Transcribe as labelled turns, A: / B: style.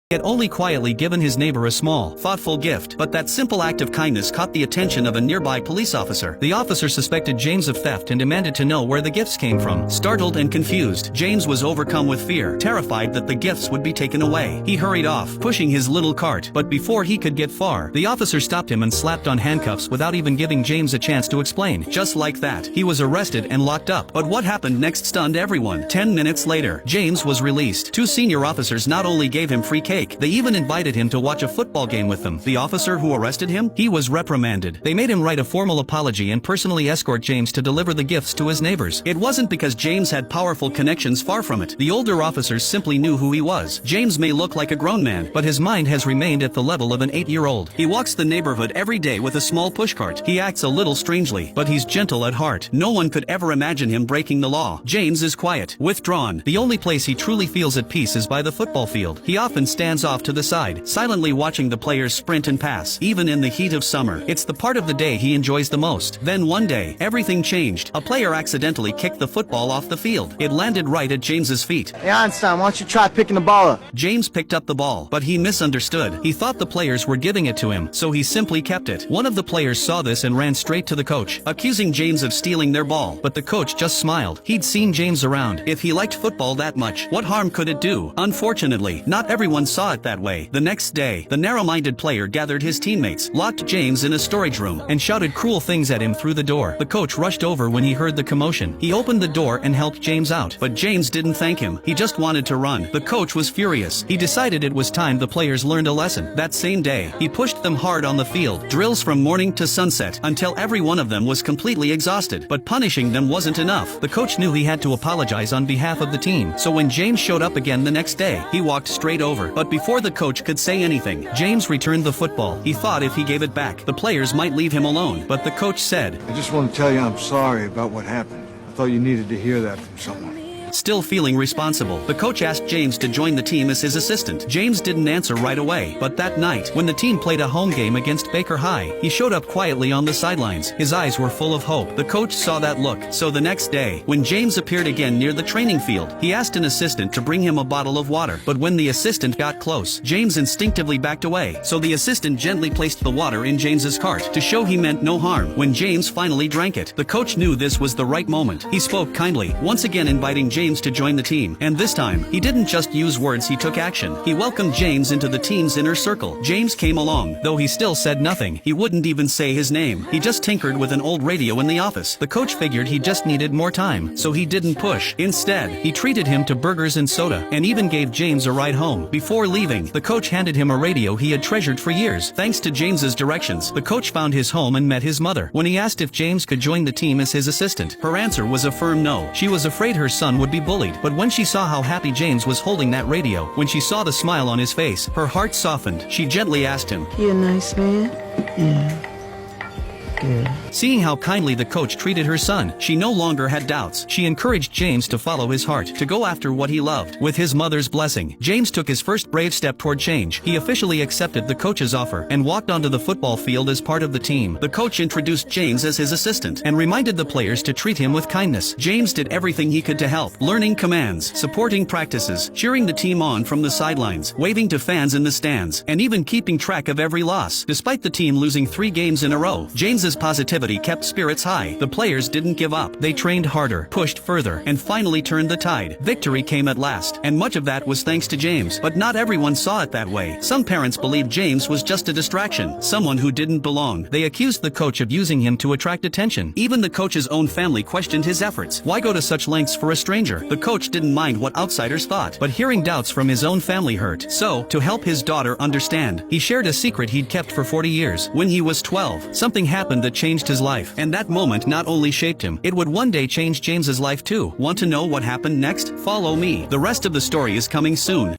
A: He had only quietly given his neighbor a small, thoughtful gift, but that simple act of kindness caught the attention of a nearby police officer. The officer suspected James of theft and demanded to know where the gifts came from. Startled and confused, James was overcome with fear, terrified that the gifts would be taken away. He hurried off, pushing his little cart, but before he could get far, the officer stopped him and slapped on handcuffs without even giving James a chance to explain. Just like that, he was arrested and locked up. But what happened next stunned everyone. 10 minutes later, James was released. Two senior officers not only gave him free cake, they even invited him to watch a football game with them. The officer who arrested him, he was reprimanded. They made him write a formal apology and personally escort James to deliver the gifts to his neighbors. It wasn't because James had powerful connections, far from it. The older officers simply knew who he was. James may look like a grown man, but his mind has remained at the level of an 8-year-old. He walks the neighborhood every day with a small pushcart. He acts a little strangely, but he's gentle at heart. No one could ever imagine him breaking the law. James is quiet, withdrawn. The only place he truly feels at peace is by the football field. He often stands off to the side, silently watching the players sprint and pass, even in the heat of summer. It's the part of the day he enjoys the most. Then one day, everything changed. A player accidentally kicked the football off the field. It landed right at James's feet.
B: Hey Einstein, why don't you try picking the ball up?
A: James picked up the ball, but he misunderstood. He thought the players were giving it to him, so he simply kept it. One of the players saw this and ran straight to the coach, accusing James of stealing their ball, but the coach just smiled. He'd seen James around. If he liked football that much, what harm could it do? Unfortunately, not everyone saw it that way. The next day, the narrow-minded player gathered his teammates, locked James in a storage room, and shouted cruel things at him through the door. The coach rushed over when he heard the commotion. He opened the door and helped James out, but James didn't thank him. He just wanted to run. The coach was furious. He decided it was time the players learned a lesson. That same day, he pushed them hard on the field, drills from morning to sunset, until every one of them was completely exhausted. But punishing them wasn't enough. The coach knew he had to apologize on behalf of the team, so when James showed up again the next day, he walked straight over. But before the coach could say anything, James returned the football. He thought if he gave it back, the players might leave him alone, but the coach said,
C: I just want to tell you I'm sorry about what happened. I thought you needed to hear that from someone.
A: Still feeling responsible, the coach asked James to join the team as his assistant. James didn't answer right away, but that night, when the team played a home game against Baker High, he showed up quietly on the sidelines. His eyes were full of hope. The coach saw that look, so the next day, when James appeared again near the training field, he asked an assistant to bring him a bottle of water. But when the assistant got close, James instinctively backed away, so the assistant gently placed the water in James's cart, to show he meant no harm. When James finally drank it, the coach knew this was the right moment. He spoke kindly, once again inviting James to join the team, and this time, he didn't just use words, he took action. He welcomed James into the team's inner circle. James came along, though he still said nothing. He wouldn't even say his name. He just tinkered with an old radio in the office. The coach figured he just needed more time, so he didn't push. Instead, he treated him to burgers and soda, and even gave James a ride home. Before leaving, the coach handed him a radio he had treasured for years. Thanks to James's directions, the coach found his home and met his mother. When he asked if James could join the team as his assistant, her answer was a firm no. She was afraid her son would be bullied. But when she saw how happy James was holding that radio, when she saw the smile on his face, her heart softened. She gently asked him,
D: "You a nice man?" "Yeah." Good.
A: Seeing how kindly the coach treated her son, she no longer had doubts. She encouraged James to follow his heart, to go after what he loved. With his mother's blessing, James took his first brave step toward change. He officially accepted the coach's offer and walked onto the football field as part of the team. The coach introduced James as his assistant and reminded the players to treat him with kindness. James did everything he could to help, learning commands, supporting practices, cheering the team on from the sidelines, waving to fans in the stands, and even keeping track of every loss. Despite the team losing 3 games in a row, James's positivity kept spirits high. The players didn't give up. They trained harder, pushed further, and finally turned the tide. Victory came at last, and much of that was thanks to James. But not everyone saw it that way. Some parents believed James was just a distraction, someone who didn't belong. They accused the coach of using him to attract attention. Even the coach's own family questioned his efforts. Why go to such lengths for a stranger? The coach didn't mind what outsiders thought, but hearing doubts from his own family hurt. So, to help his daughter understand, he shared a secret he'd kept for 40 years. When he was 12, something happened that changed his life, and that moment not only shaped him, it would one day change James's life too. Want to know what happened next? Follow me. The rest of the story is coming soon.